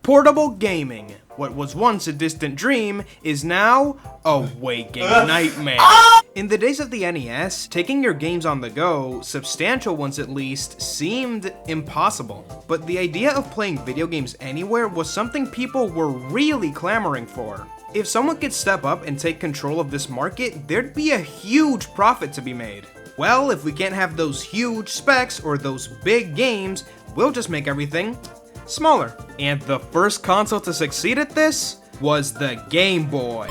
Portable gaming. What was once a distant dream is now a waking nightmare. In the days of the NES, taking your games on the go, substantial ones at least, seemed impossible. But the idea of playing video games anywhere was something people were really clamoring for. If someone could step up and take control of this market, there'd be a huge profit to be made. Well, if we can't have those huge specs or those big games, we'll just make everything smaller. And the first console to succeed at this was the Game Boy.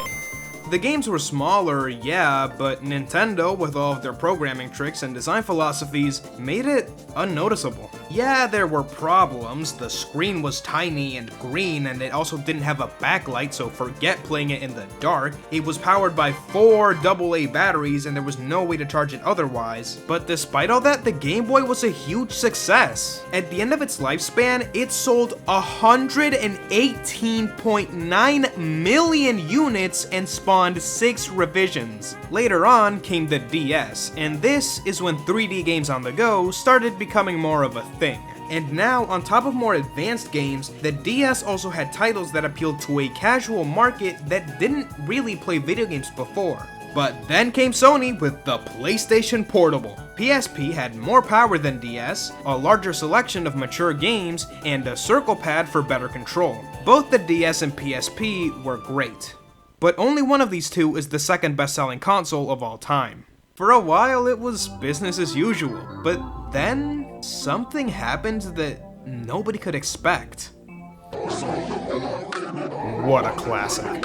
The games were smaller, yeah, but Nintendo, with all of their programming tricks and design philosophies, made it unnoticeable. Yeah, there were problems. The screen was tiny and green, and it also didn't have a backlight, so forget playing it in the dark. It was powered by 4 AA batteries, and there was no way to charge it otherwise. But despite all that, the Game Boy was a huge success. At the end of its lifespan, it sold 118.9 million units and spawned 6 revisions. Later on came the DS, and this is when 3D games on the go started becoming more of a thing. And now, on top of more advanced games, the DS also had titles that appealed to a casual market that didn't really play video games before. But then came Sony with the PlayStation Portable. PSP had more power than DS, a larger selection of mature games, and a circle pad for better control. Both the DS and PSP were great. But only one of these two is the second best-selling console of all time. For a while, it was business as usual, but then something happened that nobody could expect. What a classic.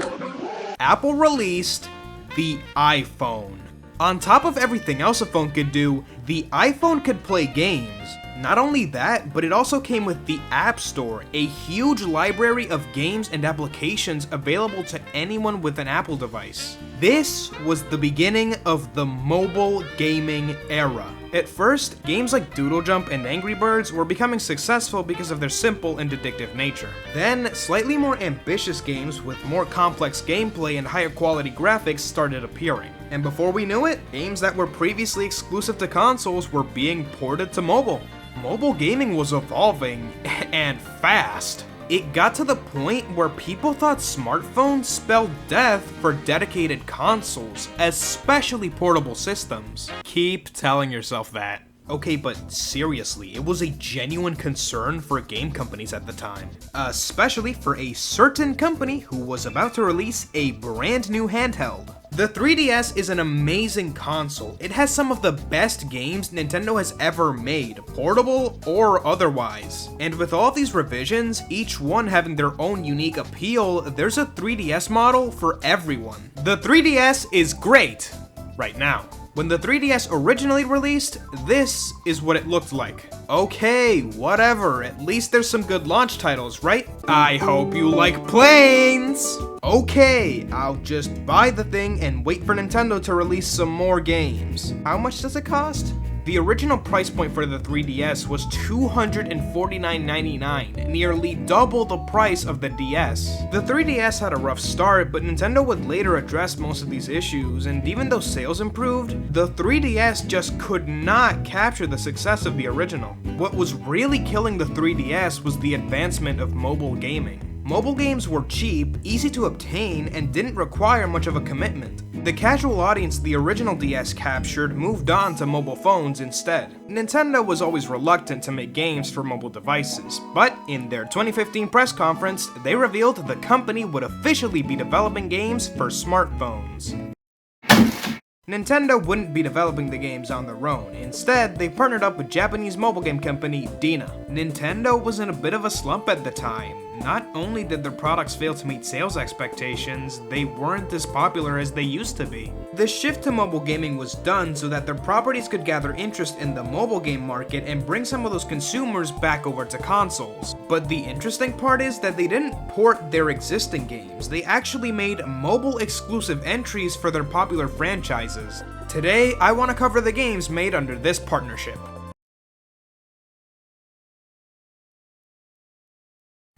Apple released the iPhone. On top of everything else a phone could do, the iPhone could play games. Not only that, but it also came with the App Store, a huge library of games and applications available to anyone with an Apple device. This was the beginning of the mobile gaming era. At first, games like Doodle Jump and Angry Birds were becoming successful because of their simple and addictive nature. Then, slightly more ambitious games with more complex gameplay and higher quality graphics started appearing. And before we knew it, games that were previously exclusive to consoles were being ported to mobile. Mobile gaming was evolving, and fast. It got to the point where people thought smartphones spelled death for dedicated consoles, especially portable systems. Keep telling yourself that. Okay, but seriously, it was a genuine concern for game companies at the time. Especially for a certain company who was about to release a brand new handheld. The 3DS is an amazing console. It has some of the best games Nintendo has ever made, portable or otherwise. And with all these revisions, each one having their own unique appeal, there's a 3DS model for everyone. The 3DS is great right now. When the 3DS originally released, this is what it looked like. Okay, whatever, at least there's some good launch titles, right? I hope you like planes! Okay, I'll just buy the thing and wait for Nintendo to release some more games. How much does it cost? The original price point for the 3DS was $249.99, nearly double the price of the DS. The 3DS had a rough start, but Nintendo would later address most of these issues, and even though sales improved, the 3DS just could not capture the success of the original. What was really killing the 3DS was the advancement of mobile gaming. Mobile games were cheap, easy to obtain, and didn't require much of a commitment. The casual audience the original DS captured moved on to mobile phones instead. Nintendo was always reluctant to make games for mobile devices, but in their 2015 press conference, they revealed the company would officially be developing games for smartphones. Nintendo wouldn't be developing the games on their own. Instead, they partnered up with Japanese mobile game company Dina. Nintendo was in a bit of a slump at the time. Not only did their products fail to meet sales expectations, they weren't as popular as they used to be. The shift to mobile gaming was done so that their properties could gather interest in the mobile game market and bring some of those consumers back over to consoles. But the interesting part is that they didn't port their existing games, they actually made mobile exclusive entries for their popular franchises. Today, I want to cover the games made under this partnership.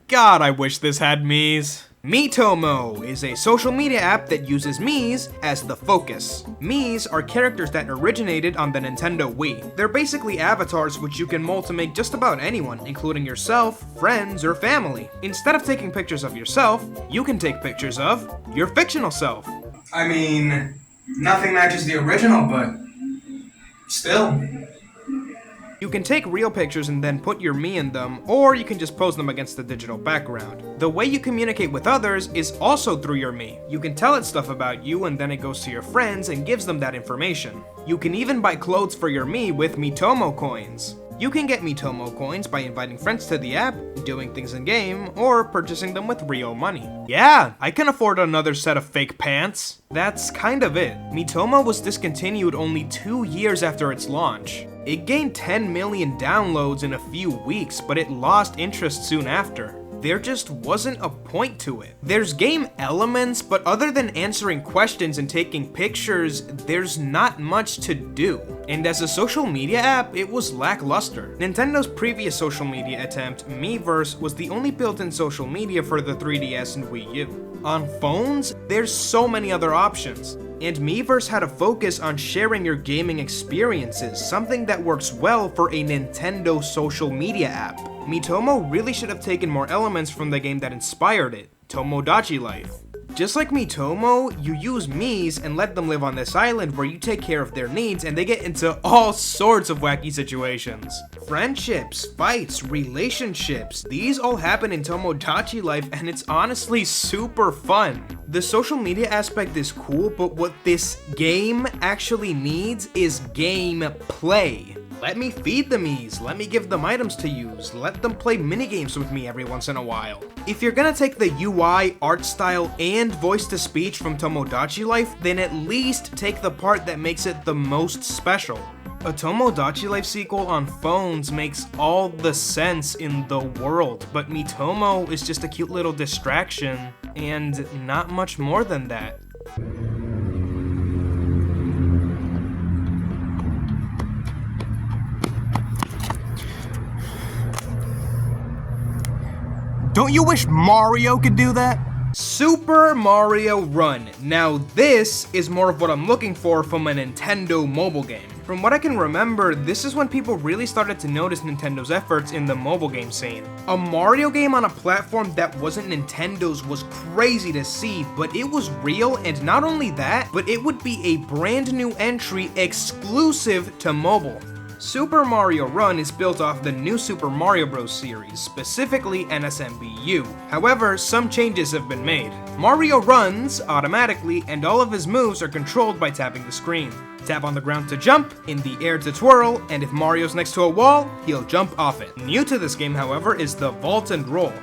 God, I wish this had Miis. MiiTomo is a social media app that uses Miis as the focus. Miis are characters that originated on the Nintendo Wii. They're basically avatars which you can mold to make just about anyone, including yourself, friends, or family. Instead of taking pictures of yourself, you can take pictures of your fictional self. I mean, nothing matches the original, but still. You can take real pictures and then put your Mii in them, or you can just pose them against the digital background. The way you communicate with others is also through your Mii. You can tell it stuff about you and then it goes to your friends and gives them that information. You can even buy clothes for your Mii with MiiTomo coins. You can get MiiTomo coins by inviting friends to the app, doing things in-game, or purchasing them with real money. Yeah, I can afford another set of fake pants. That's kind of it. MiiTomo was discontinued only 2 years after its launch. It gained 10 million downloads in a few weeks, but it lost interest soon after. There just wasn't a point to it. There's game elements, but other than answering questions and taking pictures, there's not much to do. And as a social media app, it was lackluster. Nintendo's previous social media attempt, Miiverse, was the only built-in social media for the 3DS and Wii U. On phones, there's so many other options. And Miiverse had a focus on sharing your gaming experiences, something that works well for a Nintendo social media app. MiiTomo really should have taken more elements from the game that inspired it, Tomodachi Life. Just like MiiTomo, you use Miis and let them live on this island where you take care of their needs and they get into all sorts of wacky situations. Friendships, fights, relationships, these all happen in Tomodachi Life and it's honestly super fun. The social media aspect is cool, but what this game actually needs is gameplay. Let me feed the Miis, let me give them items to use, let them play minigames with me every once in a while. If you're gonna take the UI, art style, and voice-to-speech from Tomodachi Life, then at least take the part that makes it the most special. A Tomodachi Life sequel on phones makes all the sense in the world, but MiiTomo is just a cute little distraction, and not much more than that. Don't you wish Mario could do that? Super Mario Run. Now this is more of what I'm looking for from a Nintendo mobile game. From what I can remember, this is when people really started to notice Nintendo's efforts in the mobile game scene. A Mario game on a platform that wasn't Nintendo's was crazy to see, but it was real, and not only that, but it would be a brand new entry exclusive to mobile. Super Mario Run is built off the new Super Mario Bros. Series, specifically NSMBU. However, some changes have been made. Mario runs automatically, and all of his moves are controlled by tapping the screen. Tap on the ground to jump, in the air to twirl, and if Mario's next to a wall, he'll jump off it. New to this game, however, is the vault and roll.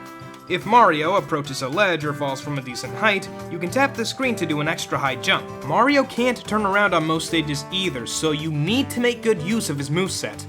If Mario approaches a ledge or falls from a decent height, you can tap the screen to do an extra high jump. Mario can't turn around on most stages either, so you need to make good use of his moveset.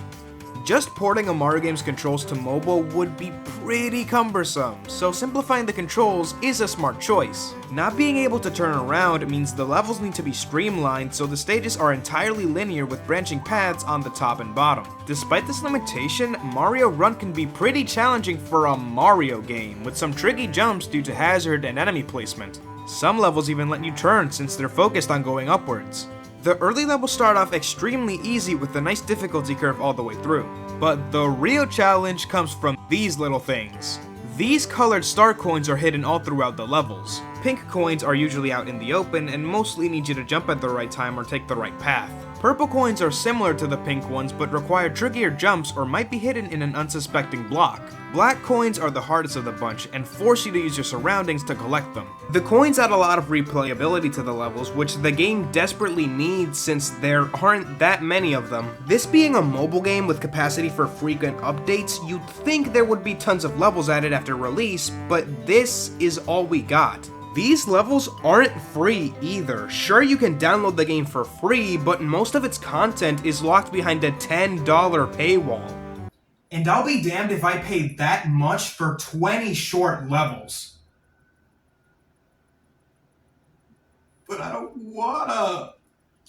Just porting a Mario game's controls to mobile would be pretty cumbersome, so simplifying the controls is a smart choice. Not being able to turn around means the levels need to be streamlined so the stages are entirely linear with branching paths on the top and bottom. Despite this limitation, Mario Run can be pretty challenging for a Mario game, with some tricky jumps due to hazard and enemy placement. Some levels even let you turn since they're focused on going upwards. The early levels start off extremely easy with a nice difficulty curve all the way through, but the real challenge comes from these little things. These colored star coins are hidden all throughout the levels. Pink coins are usually out in the open and mostly need you to jump at the right time or take the right path. Purple coins are similar to the pink ones but require trickier jumps or might be hidden in an unsuspecting block. Black coins are the hardest of the bunch and force you to use your surroundings to collect them. The coins add a lot of replayability to the levels, which the game desperately needs since there aren't that many of them. This being a mobile game with capacity for frequent updates, you'd think there would be tons of levels added after release, but this is all we got. These levels aren't free either. Sure, you can download the game for free, but most of its content is locked behind a $10 paywall. And I'll be damned if I paid that much for 20 short levels. But I don't wanna.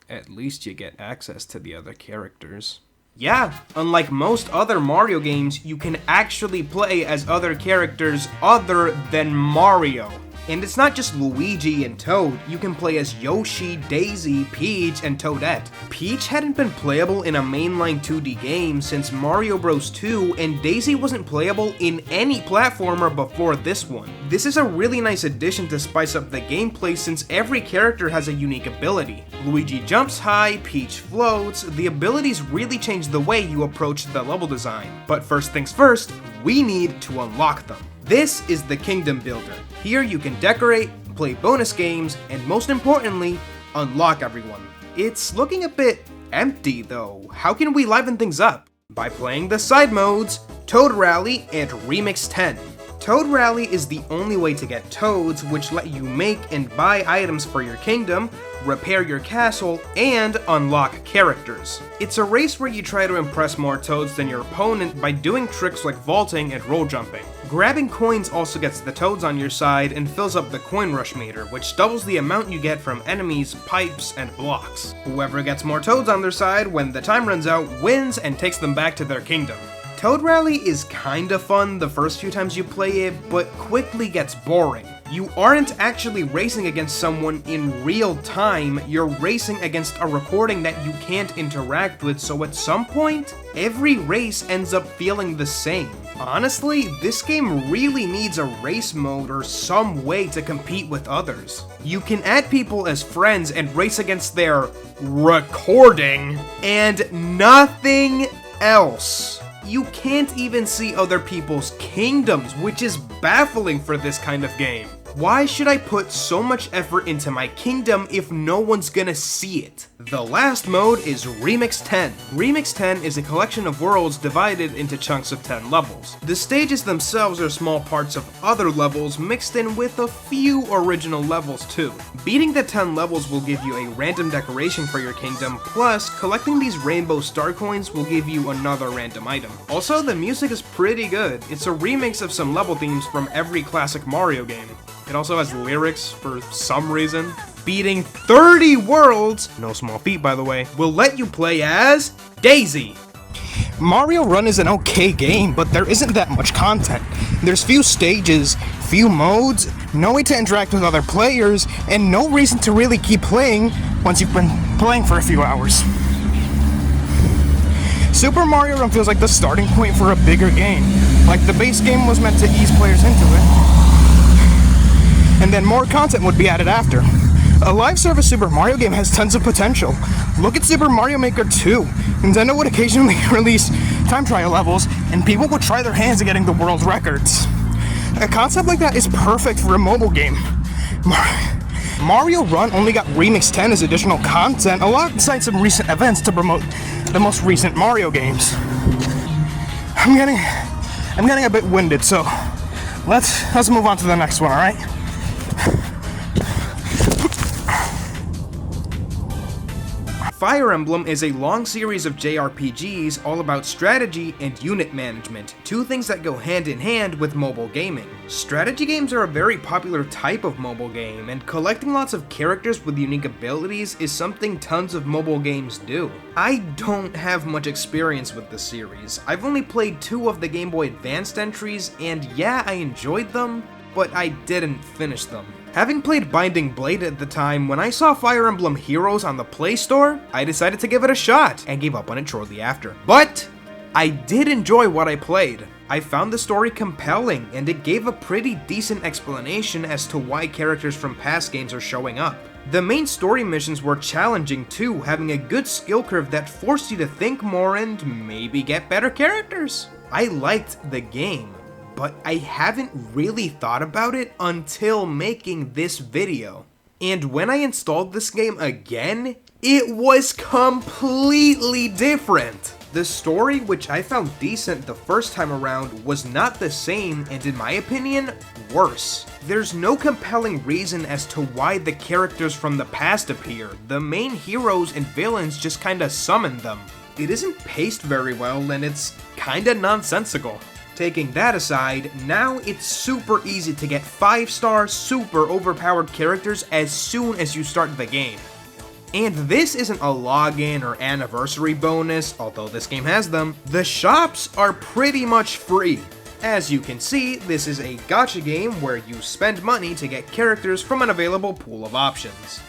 At least you get access to the other characters. Yeah, unlike most other Mario games, you can actually play as other characters other than Mario. And it's not just Luigi and Toad, you can play as Yoshi, Daisy, Peach, and Toadette. Peach hadn't been playable in a mainline 2D game since Mario Bros. 2, and Daisy wasn't playable in any platformer before this one. This is a really nice addition to spice up the gameplay since every character has a unique ability. Luigi jumps high, Peach floats, the abilities really change the way you approach the level design. But first things first, we need to unlock them. This is the Kingdom Builder. Here you can decorate, play bonus games, and most importantly, unlock everyone. It's looking a bit empty though. How can we liven things up? By playing the side modes, Toad Rally and Remix 10. Toad Rally is the only way to get Toads, which let you make and buy items for your kingdom, repair your castle, and unlock characters. It's a race where you try to impress more Toads than your opponent by doing tricks like vaulting and roll jumping. Grabbing coins also gets the Toads on your side and fills up the coin rush meter, which doubles the amount you get from enemies, pipes, and blocks. Whoever gets more Toads on their side when the time runs out wins and takes them back to their kingdom. Toad Rally is kinda fun the first few times you play it, but quickly gets boring. You aren't actually racing against someone in real time, you're racing against a recording that you can't interact with, so at some point, every race ends up feeling the same. Honestly, this game really needs a race mode or some way to compete with others. You can add people as friends and race against their recording, and nothing else. You can't even see other people's kingdoms, which is baffling for this kind of game. Why should I put so much effort into my kingdom if no one's gonna see it? The last mode is Remix 10. Remix 10 is a collection of worlds divided into chunks of 10 levels. The stages themselves are small parts of other levels mixed in with a few original levels too. Beating the 10 levels will give you a random decoration for your kingdom, plus collecting these rainbow star coins will give you another random item. Also, the music is pretty good. It's a remix of some level themes from every classic Mario game. It also has lyrics for some reason. Beating 30 worlds, no small feat by the way, will let you play as Daisy. Mario Run is an okay game, but there isn't that much content. There's few stages, few modes, no way to interact with other players, and no reason to really keep playing once you've been playing for a few hours. Super Mario Run feels like the starting point for a bigger game. Like the base game was meant to ease players into it, and then more content would be added after. A live service Super Mario game has tons of potential. Look at Super Mario Maker 2. Nintendo would occasionally release time trial levels, and people would try their hands at getting the world records. A concept like that is perfect for a mobile game. Mario Run only got Remix 10 as additional content alongside some recent events to promote the most recent Mario games. I'm getting a bit winded, so let's move on to the next one, alright? Fire Emblem is a long series of JRPGs all about strategy and unit management, two things that go hand in hand with mobile gaming. Strategy games are a very popular type of mobile game, and collecting lots of characters with unique abilities is something tons of mobile games do. I don't have much experience with the series. I've only played 2 of the Game Boy Advanced entries, and yeah, I enjoyed them, but I didn't finish them. Having played Binding Blade at the time, when I saw Fire Emblem Heroes on the Play Store, I decided to give it a shot, and gave up on it shortly after. But I did enjoy what I played. I found the story compelling, and it gave a pretty decent explanation as to why characters from past games are showing up. The main story missions were challenging too, having a good skill curve that forced you to think more and maybe get better characters. I liked the game, but I haven't really thought about it until making this video. And when I installed this game again, it was completely different. The story, which I found decent the first time around, was not the same, and in my opinion, worse. There's no compelling reason as to why the characters from the past appear. The main heroes and villains just kinda summon them. It isn't paced very well, and it's kinda nonsensical. Taking that aside, now it's super easy to get 5-star super overpowered characters as soon as you start the game. And this isn't a login or anniversary bonus, although this game has them. The shops are pretty much free. As you can see, this is a gacha game where you spend money to get characters from an available pool of options.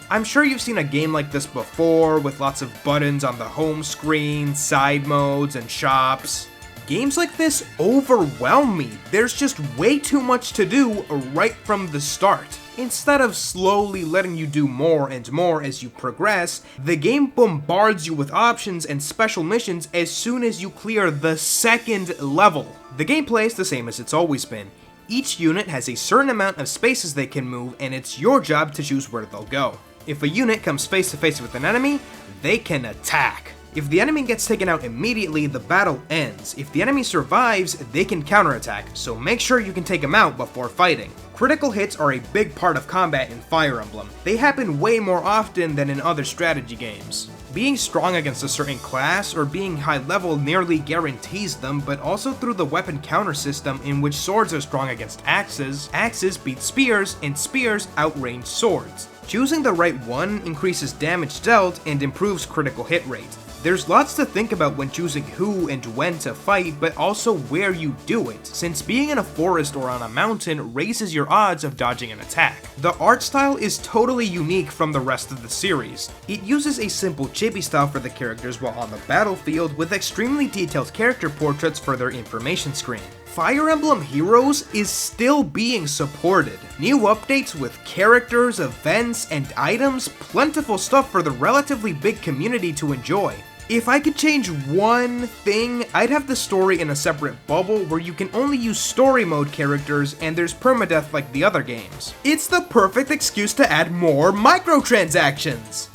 I'm sure you've seen a game like this before, with lots of buttons on the home screen, side modes, and shops. Games like this overwhelm me. There's just way too much to do right from the start. Instead of slowly letting you do more and more as you progress, the game bombards you with options and special missions as soon as you clear the second level. The gameplay is the same as it's always been. Each unit has a certain amount of spaces they can move, and it's your job to choose where they'll go. If a unit comes face to face with an enemy, they can attack. If the enemy gets taken out immediately, the battle ends. If the enemy survives, they can counterattack, so make sure you can take them out before fighting. Critical hits are a big part of combat in Fire Emblem. They happen way more often than in other strategy games. Being strong against a certain class or being high level nearly guarantees them, but also through the weapon counter system in which swords are strong against axes, axes beat spears, and spears outrange swords. Choosing the right one increases damage dealt and improves critical hit rate. There's lots to think about when choosing who and when to fight, but also where you do it, since being in a forest or on a mountain raises your odds of dodging an attack. The art style is totally unique from the rest of the series. It uses a simple chibi style for the characters while on the battlefield, with extremely detailed character portraits for their information screen. Fire Emblem Heroes is still being supported. New updates with characters, events, and items, plentiful stuff for the relatively big community to enjoy. If I could change one thing, I'd have the story in a separate bubble where you can only use story mode characters and there's permadeath like the other games. It's the perfect excuse to add more microtransactions!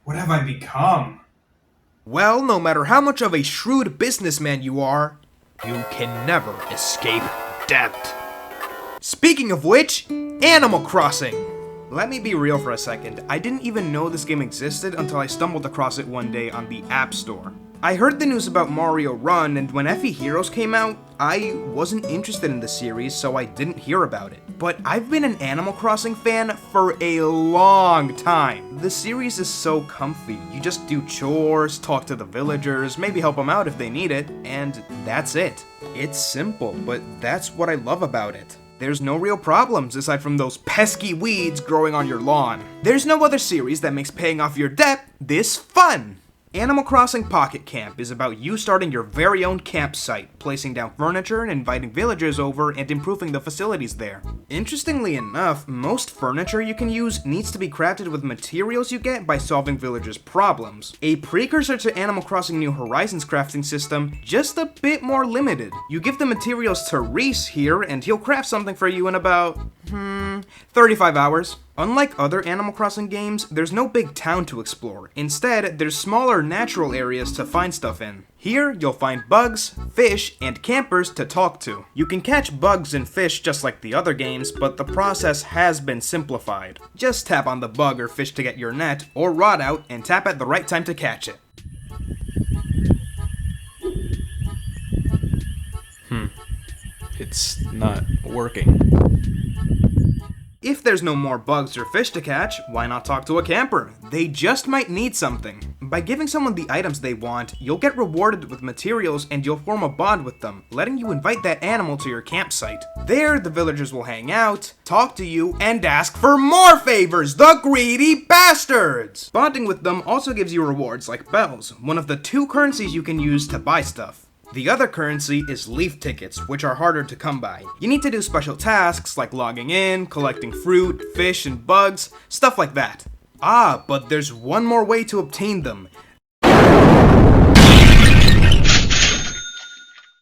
What have I become? Well, no matter how much of a shrewd businessman you are, you can never escape debt. Speaking of which, Animal Crossing! Let me be real for a second, I didn't even know this game existed until I stumbled across it one day on the App Store. I heard the news about Mario Run, and when FE Heroes came out, I wasn't interested in the series, so I didn't hear about it. But I've been an Animal Crossing fan for a long time. The series is so comfy. You just do chores, talk to the villagers, maybe help them out if they need it, and that's it. It's simple, but that's what I love about it. There's no real problems aside from those pesky weeds growing on your lawn. There's no other series that makes paying off your debt this fun! Animal Crossing Pocket Camp is about you starting your very own campsite, placing down furniture and inviting villagers over and improving the facilities there. Interestingly enough, most furniture you can use needs to be crafted with materials you get by solving villagers' problems. A precursor to Animal Crossing New Horizons crafting system, just a bit more limited. You give the materials to Reese here and he'll craft something for you in about, 35 hours. Unlike other Animal Crossing games, there's no big town to explore. Instead, there's smaller natural areas to find stuff in. Here, you'll find bugs, fish, and campers to talk to. You can catch bugs and fish just like the other games, but the process has been simplified. Just tap on the bug or fish to get your net, or rod out, and tap at the right time to catch it. It's not working. If there's no more bugs or fish to catch, why not talk to a camper? They just might need something. By giving someone the items they want, you'll get rewarded with materials and you'll form a bond with them, letting you invite that animal to your campsite. There, the villagers will hang out, talk to you, and ask for more favors, the greedy bastards! Bonding with them also gives you rewards like bells, one of the 2 currencies you can use to buy stuff. The other currency is leaf tickets, which are harder to come by. You need to do special tasks like logging in, collecting fruit, fish, and bugs, stuff like that. Ah, but there's one more way to obtain them.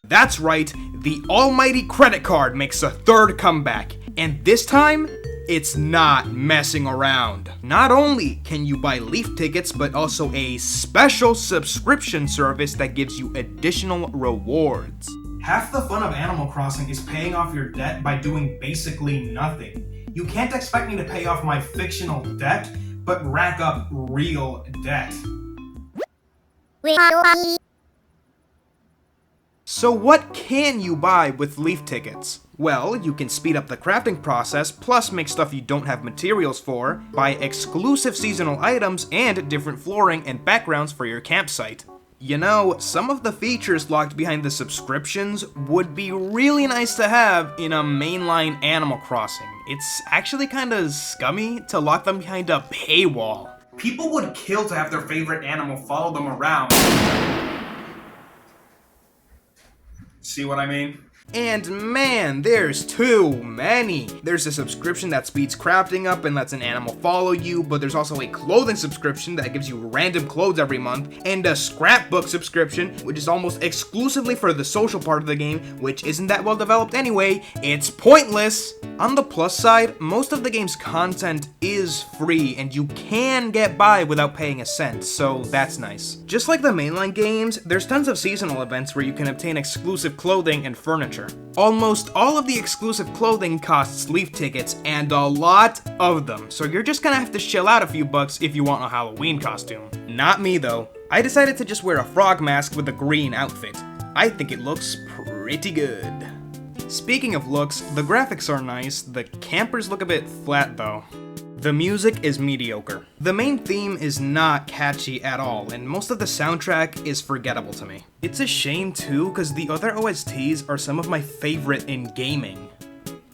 That's right, the almighty credit card makes a 3rd comeback, and this time, it's not messing around. Not only can you buy leaf tickets, but also a special subscription service that gives you additional rewards. Half the fun of Animal Crossing is paying off your debt by doing basically nothing. You can't expect me to pay off my fictional debt, but rack up real debt. So what can you buy with Leaf tickets? Well, you can speed up the crafting process, plus make stuff you don't have materials for, buy exclusive seasonal items, and different flooring and backgrounds for your campsite. You know, some of the features locked behind the subscriptions would be really nice to have in a mainline Animal Crossing. It's actually kinda scummy to lock them behind a paywall. People would kill to have their favorite animal follow them around. See what I mean? And man, there's too many! There's a subscription that speeds crafting up and lets an animal follow you, but there's also a clothing subscription that gives you random clothes every month, and a scrapbook subscription, which is almost exclusively for the social part of the game, which isn't that well developed anyway. It's pointless! On the plus side, most of the game's content is free, and you can get by without paying a cent, so that's nice. Just like the mainline games, there's tons of seasonal events where you can obtain exclusive clothing and furniture. Almost all of the exclusive clothing costs Leaf tickets, and a lot of them, so you're just gonna have to shell out a few bucks if you want a Halloween costume. Not me though. I decided to just wear a frog mask with a green outfit. I think it looks pretty good. Speaking of looks, the graphics are nice, the campers look a bit flat though. The music is mediocre. The main theme is not catchy at all, and most of the soundtrack is forgettable to me. It's a shame too, because the other OSTs are some of my favorite in gaming.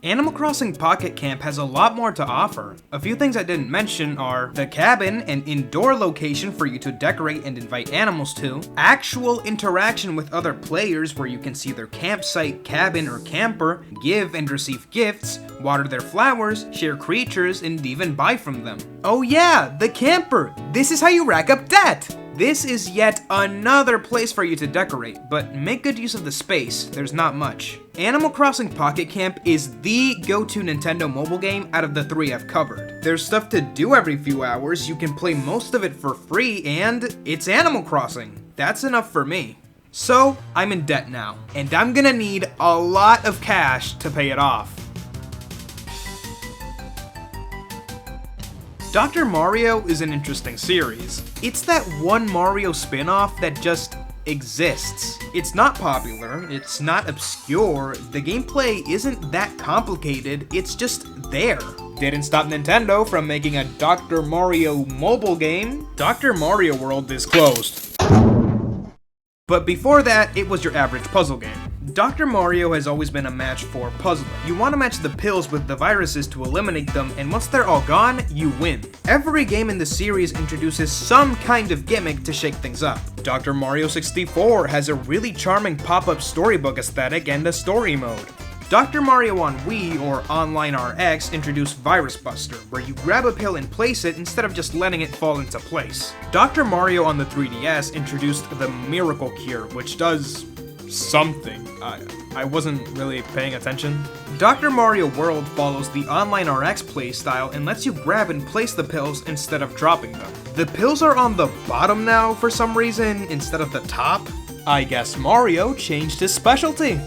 Animal Crossing Pocket Camp has a lot more to offer. A few things I didn't mention are the cabin, an indoor location for you to decorate and invite animals to, actual interaction with other players where you can see their campsite, cabin, or camper, give and receive gifts, water their flowers, share creatures, and even buy from them. Oh yeah, the camper! This is how you rack up debt! This is yet another place for you to decorate, but make good use of the space, there's not much. Animal Crossing Pocket Camp is the go-to Nintendo mobile game out of the three I've covered. There's stuff to do every few hours, you can play most of it for free, and it's Animal Crossing. That's enough for me. So, I'm in debt now, and I'm gonna need a lot of cash to pay it off. Dr. Mario is an interesting series. It's that one Mario spin-off that just exists. It's not popular, it's not obscure, the gameplay isn't that complicated, it's just there. Didn't stop Nintendo from making a Dr. Mario mobile game. Dr. Mario World is closed. But before that, it was your average puzzle game. Dr. Mario has always been a match for puzzling. You want to match the pills with the viruses to eliminate them, and once they're all gone, you win. Every game in the series introduces some kind of gimmick to shake things up. Dr. Mario 64 has a really charming pop-up storybook aesthetic and a story mode. Dr. Mario on Wii or Online RX introduced Virus Buster, where you grab a pill and place it instead of just letting it fall into place. Dr. Mario on the 3DS introduced the Miracle Cure, which does something. I wasn't really paying attention. Dr. Mario World follows the Online RX playstyle and lets you grab and place the pills instead of dropping them. The pills are on the bottom now for some reason instead of the top. I guess Mario changed his specialty.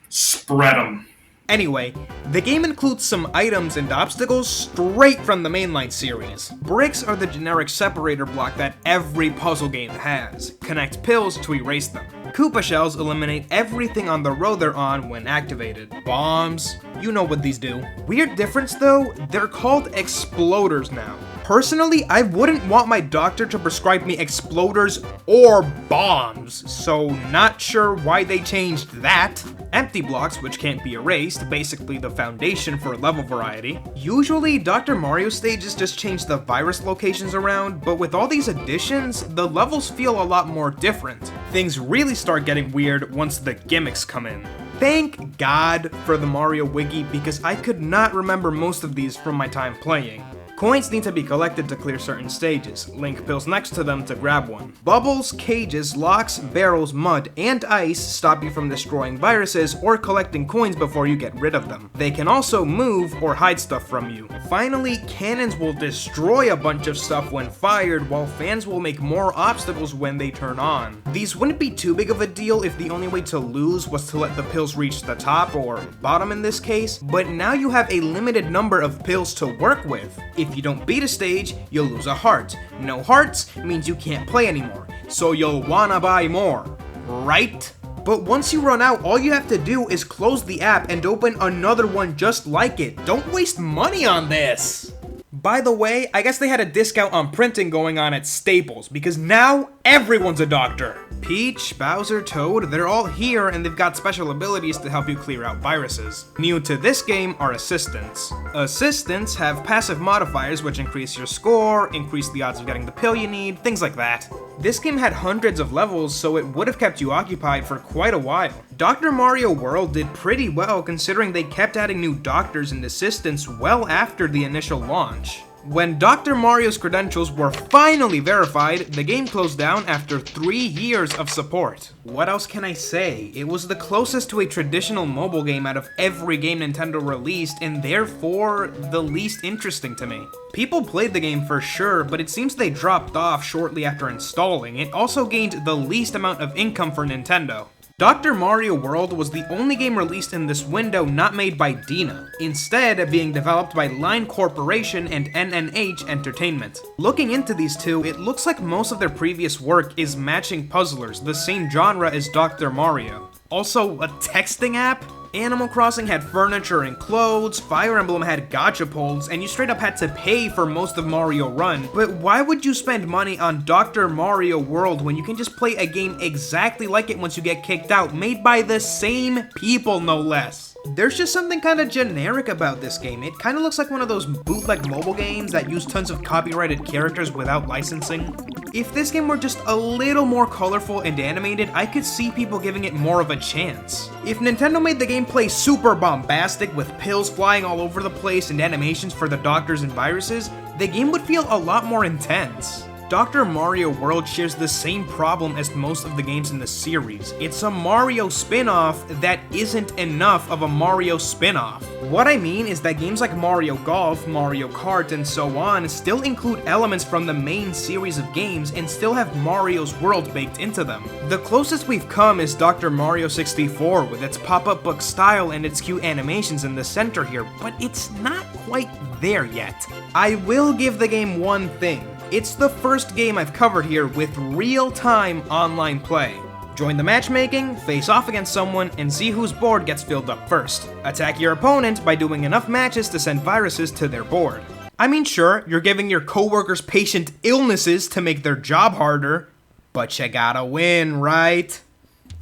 Spread 'em. Anyway, the game includes some items and obstacles straight from the mainline series. Bricks are the generic separator block that every puzzle game has. Connect pills to erase them. Koopa shells eliminate everything on the road they're on when activated. Bombs, you know what these do. Weird difference though, they're called exploders now. Personally, I wouldn't want my doctor to prescribe me exploders or bombs, so not sure why they changed that. Empty blocks, which can't be erased, basically the foundation for level variety. Usually, Dr. Mario stages just change the virus locations around, but with all these additions, the levels feel a lot more different. Things really start getting weird once the gimmicks come in. Thank God for the Mario Wiki, because I could not remember most of these from my time playing. Coins need to be collected to clear certain stages. Link pills next to them to grab one. Bubbles, cages, locks, barrels, mud, and ice stop you from destroying viruses or collecting coins before you get rid of them. They can also move or hide stuff from you. Finally, cannons will destroy a bunch of stuff when fired, while fans will make more obstacles when they turn on. These wouldn't be too big of a deal if the only way to lose was to let the pills reach the top, or bottom in this case, but now you have a limited number of pills to work with. If you don't beat a stage, you'll lose a heart. No hearts means you can't play anymore, so you'll wanna buy more. right? But once you run out, all you have to do is close the app and open another one just like it. Don't waste money on this! By the way, I guess they had a discount on printing going on at Staples, because now everyone's a doctor. Peach, Bowser, Toad, they're all here and they've got special abilities to help you clear out viruses. New to this game are assistants. Assistants have passive modifiers which increase your score, increase the odds of getting the pill you need, things like that. This game had hundreds of levels, so it would have kept you occupied for quite a while. Dr. Mario World did pretty well considering they kept adding new doctors and assistants well after the initial launch. When Dr. Mario's credentials were finally verified, the game closed down after 3 years of support. What else can I say? It was the closest to a traditional mobile game out of every game Nintendo released, and therefore the least interesting to me. People played the game for sure, but it seems they dropped off shortly after installing. It also gained the least amount of income for Nintendo. Dr. Mario World was the only game released in this window not made by Dina, instead being developed by Line Corporation and NNH Entertainment. Looking into these two, it looks like most of their previous work is matching puzzlers, the same genre as Dr. Mario. Also, a texting app? Animal Crossing had furniture and clothes, Fire Emblem had gacha pulls, and you straight up had to pay for most of Mario Run, but why would you spend money on Dr. Mario World when you can just play a game exactly like it once you get kicked out, made by the same people no less? There's just something kind of generic about this game. It kind of looks like one of those bootleg mobile games that use tons of copyrighted characters without licensing. If this game were just a little more colorful and animated, I could see people giving it more of a chance. If Nintendo made the gameplay super bombastic with pills flying all over the place and animations for the doctors and viruses, the game would feel a lot more intense. Dr. Mario World shares the same problem as most of the games in the series. It's a Mario spin-off that isn't enough of a Mario spin-off. What I mean is that games like Mario Golf, Mario Kart, and so on still include elements from the main series of games and still have Mario's world baked into them. The closest we've come is Dr. Mario 64 with its pop-up book style and its cute animations in the center here, but it's not quite there yet. I will give the game one thing. It's the first game I've covered here with real-time online play. Join the matchmaking, face off against someone, and see whose board gets filled up first. Attack your opponent by doing enough matches to send viruses to their board. I mean, sure, you're giving your coworkers patient illnesses to make their job harder, but you gotta win, right?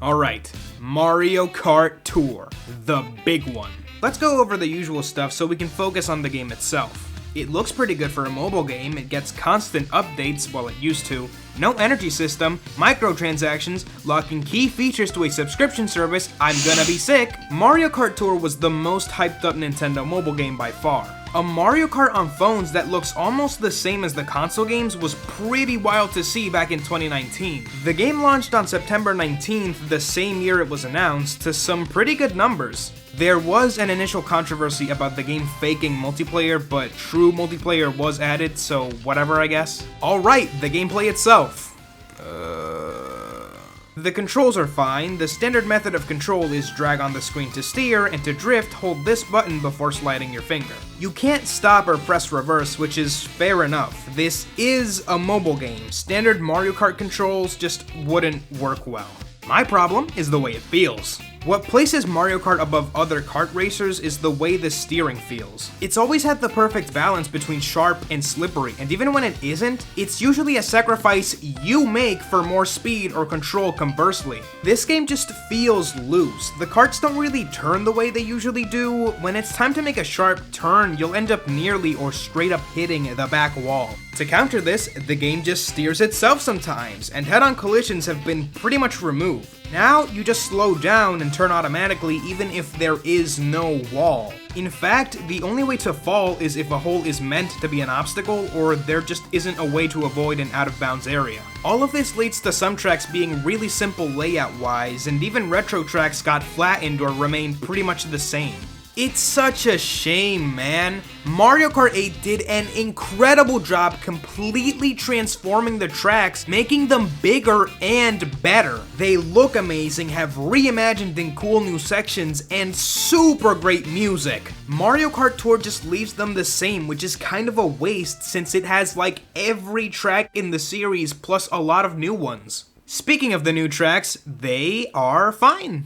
Alright, Mario Kart Tour, the big one. Let's go over the usual stuff so we can focus on the game itself. It looks pretty good for a mobile game, it gets constant updates, well it used to, no energy system, microtransactions, locking key features to a subscription service, I'm gonna be sick. Mario Kart Tour was the most hyped up Nintendo mobile game by far. A Mario Kart on phones that looks almost the same as the console games was pretty wild to see back in 2019. The game launched on September 19th, the same year it was announced, to some pretty good numbers. There was an initial controversy about the game faking multiplayer, but true multiplayer was added, so whatever I guess. Alright, the gameplay itself. The controls are fine. The standard method of control is drag on the screen to steer, and to drift, hold this button before sliding your finger. You can't stop or press reverse, which is fair enough. This is a mobile game. Standard Mario Kart controls just wouldn't work well. My problem is the way it feels. What places Mario Kart above other kart racers is the way the steering feels. It's always had the perfect balance between sharp and slippery, and even when it isn't, it's usually a sacrifice you make for more speed or control conversely. This game just feels loose. The karts don't really turn the way they usually do. When it's time to make a sharp turn, you'll end up nearly or straight up hitting the back wall. To counter this, the game just steers itself sometimes, and head-on collisions have been pretty much removed. Now, you just slow down and turn automatically even if there is no wall. In fact, the only way to fall is if a hole is meant to be an obstacle or there just isn't a way to avoid an out-of-bounds area. All of this leads to some tracks being really simple layout-wise, and even retro tracks got flattened or remained pretty much the same. It's such a shame, man. Mario Kart 8 did an incredible job completely transforming the tracks, making them bigger and better. They look amazing, have reimagined in cool new sections, and super great music. Mario Kart Tour just leaves them the same, which is kind of a waste since it has like every track in the series plus a lot of new ones. Speaking of the new tracks, they are fine.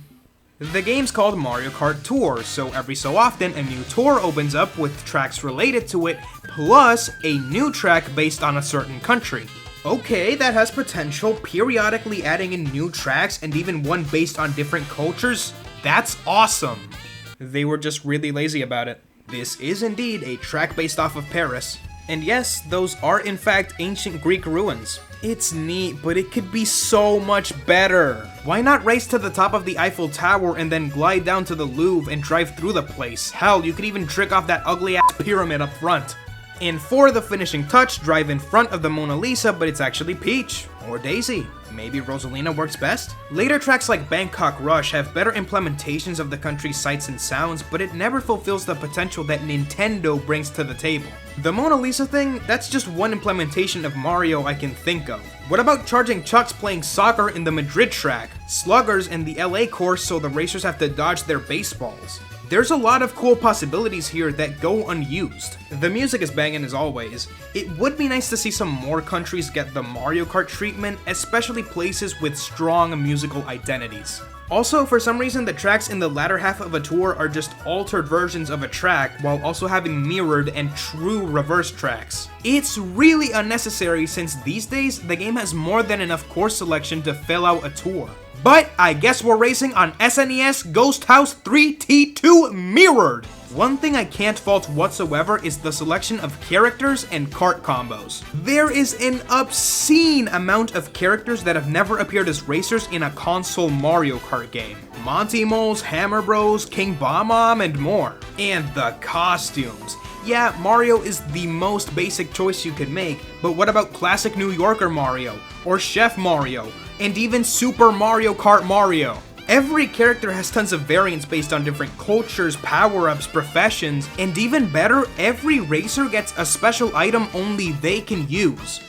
The game's called Mario Kart Tour, so every so often a new tour opens up with tracks related to it, plus a new track based on a certain country. Okay, that has potential, periodically adding in new tracks and even one based on different cultures. That's awesome. They were just really lazy about it. This is indeed a track based off of Paris. And yes, those are in fact ancient Greek ruins. It's neat, but it could be so much better. Why not race to the top of the Eiffel Tower and then glide down to the Louvre and drive through the place? Hell, you could even trick off that ugly ass pyramid up front. And for the finishing touch, drive in front of the Mona Lisa, but it's actually Peach. Or Daisy. Maybe Rosalina works best? Later tracks like Bangkok Rush have better implementations of the country's sights and sounds, but it never fulfills the potential that Nintendo brings to the table. The Mona Lisa thing, that's just one implementation of Mario I can think of. What about charging chucks playing soccer in the Madrid track, sluggers in the LA course so the racers have to dodge their baseballs? There's a lot of cool possibilities here that go unused. The music is banging as always. It would be nice to see some more countries get the Mario Kart treatment, especially places with strong musical identities. Also, for some reason, the tracks in the latter half of a tour are just altered versions of a track, while also having mirrored and true reverse tracks. It's really unnecessary since these days, the game has more than enough course selection to fill out a tour. But I guess we're racing on SNES Ghost House 3T2 Mirrored! One thing I can't fault whatsoever is the selection of characters and kart combos. There is an obscene amount of characters that have never appeared as racers in a console Mario Kart game. Monty Moles, Hammer Bros, King Bob-omb, and more. And the costumes. Yeah, Mario is the most basic choice you could make, but what about classic New Yorker Mario, or Chef Mario, and even Super Mario Kart Mario? Every character has tons of variants based on different cultures, power-ups, professions, and even better, every racer gets a special item only they can use.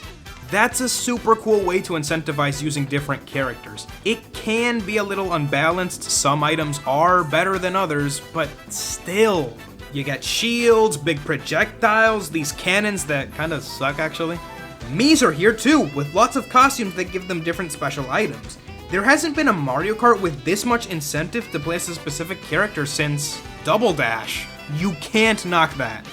That's a super cool way to incentivize using different characters. It can be a little unbalanced, some items are better than others, but still. You got shields, big projectiles, these cannons that kinda suck actually. Miis are here too, with lots of costumes that give them different special items. There hasn't been a Mario Kart with this much incentive to place a specific character since Double Dash. You can't knock that.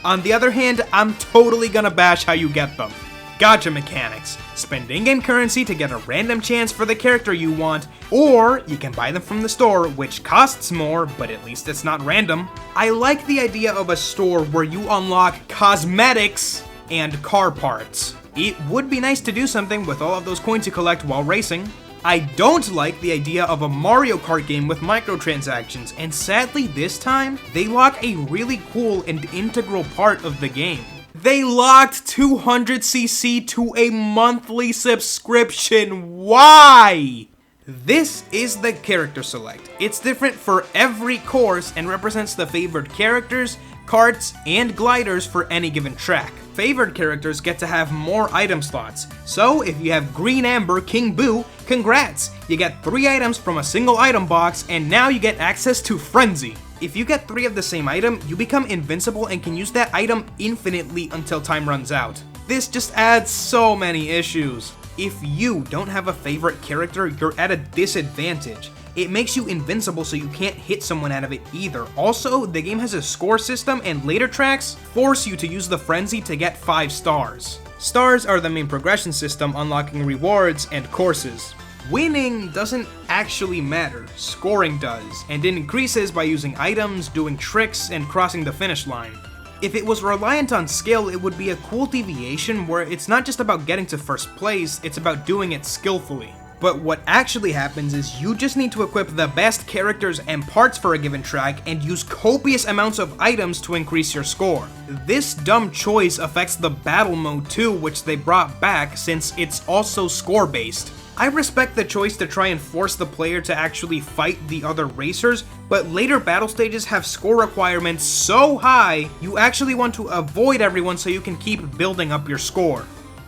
On the other hand, I'm totally gonna bash how you get them. Gacha mechanics. Spend in-game currency to get a random chance for the character you want, or you can buy them from the store, which costs more, but at least it's not random. I like the idea of a store where you unlock cosmetics and car parts. It would be nice to do something with all of those coins you collect while racing. I don't like the idea of a Mario Kart game with microtransactions, and sadly this time, they lock a really cool and integral part of the game. They locked 200cc to a monthly subscription. Why? This is the character select. It's different for every course and represents the favored characters, karts, and gliders for any given track. Favored characters get to have more item slots, so if you have Green Amber King Boo, congrats! You get 3 items from a single item box, and now you get access to Frenzy. If you get 3 of the same item, you become invincible and can use that item infinitely until time runs out. This just adds so many issues. If you don't have a favorite character, you're at a disadvantage. It makes you invincible so you can't hit someone out of it either. Also, the game has a score system and later tracks force you to use the Frenzy to get 5 stars. Stars are the main progression system, unlocking rewards and courses. Winning doesn't actually matter, scoring does, and it increases by using items, doing tricks, and crossing the finish line. If it was reliant on skill, it would be a cool deviation where it's not just about getting to first place, it's about doing it skillfully. But what actually happens is you just need to equip the best characters and parts for a given track and use copious amounts of items to increase your score. This dumb choice affects the battle mode too, which they brought back since it's also score based. I respect the choice to try and force the player to actually fight the other racers, but later battle stages have score requirements so high, you actually want to avoid everyone so you can keep building up your score.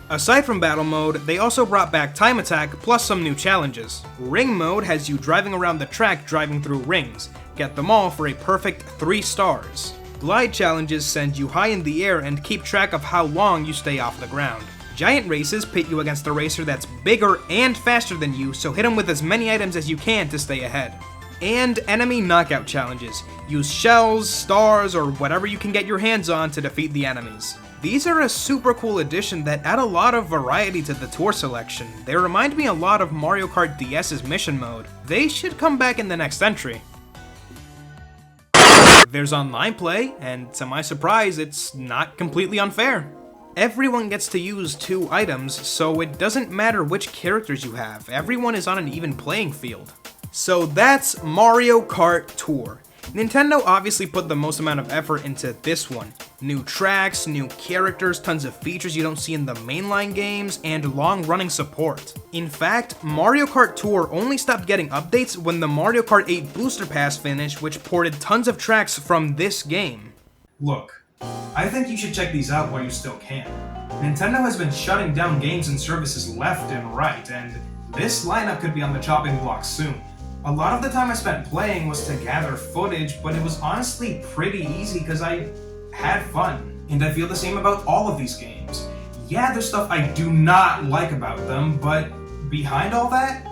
Aside from battle mode, they also brought back time attack plus some new challenges. Ring mode has you driving around the track driving through rings. Get them all for a perfect 3 stars. Glide challenges send you high in the air and keep track of how long you stay off the ground. Giant races pit you against a racer that's bigger and faster than you, so hit them with as many items as you can to stay ahead. And enemy knockout challenges. Use shells, stars, or whatever you can get your hands on to defeat the enemies. These are a super cool addition that add a lot of variety to the tour selection. They remind me a lot of Mario Kart DS's mission mode. They should come back in the next entry. There's online play, and to my surprise, it's not completely unfair. Everyone gets to use 2 items, so it doesn't matter which characters you have. Everyone is on an even playing field. So that's Mario Kart Tour. Nintendo obviously put the most amount of effort into this one. New tracks, new characters, tons of features you don't see in the mainline games, and long-running support. In fact, Mario Kart Tour only stopped getting updates when the Mario Kart 8 Booster Pass finished, which ported tons of tracks from this game. Look, I think you should check these out while you still can. Nintendo has been shutting down games and services left and right, and this lineup could be on the chopping block soon. A lot of the time I spent playing was to gather footage, but it was honestly pretty easy because I had fun. And I feel the same about all of these games. Yeah, there's stuff I do not like about them, but behind all that,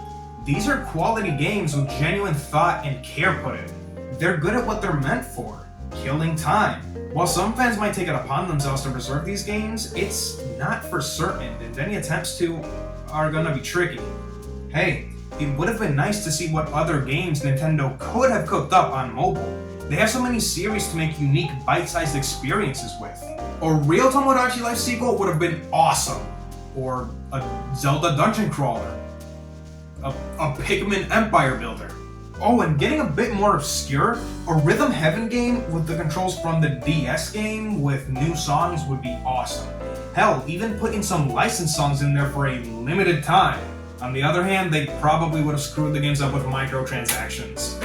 these are quality games with genuine thought and care put in. They're good at what they're meant for, killing time. While some fans might take it upon themselves to preserve these games, it's not for certain, and any attempts to are gonna be tricky. Hey, it would have been nice to see what other games Nintendo could have cooked up on mobile. They have so many series to make unique, bite-sized experiences with. A real Tomodachi Life sequel would have been awesome. Or a Zelda Dungeon Crawler. A Pikmin Empire Builder. Oh, and getting a bit more obscure, a Rhythm Heaven game with the controls from the DS game with new songs would be awesome. Hell, even putting some licensed songs in there for a limited time. On the other hand, they probably would have screwed the games up with microtransactions.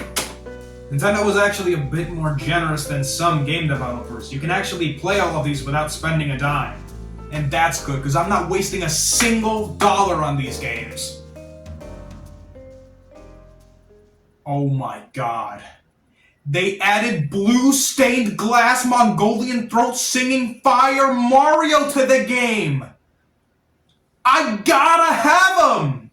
Nintendo was actually a bit more generous than some game developers. You can actually play all of these without spending a dime. And that's good, because I'm not wasting a single dollar on these games. Oh my god. They added blue stained glass Mongolian throat singing Fire Mario to the game! I gotta have them!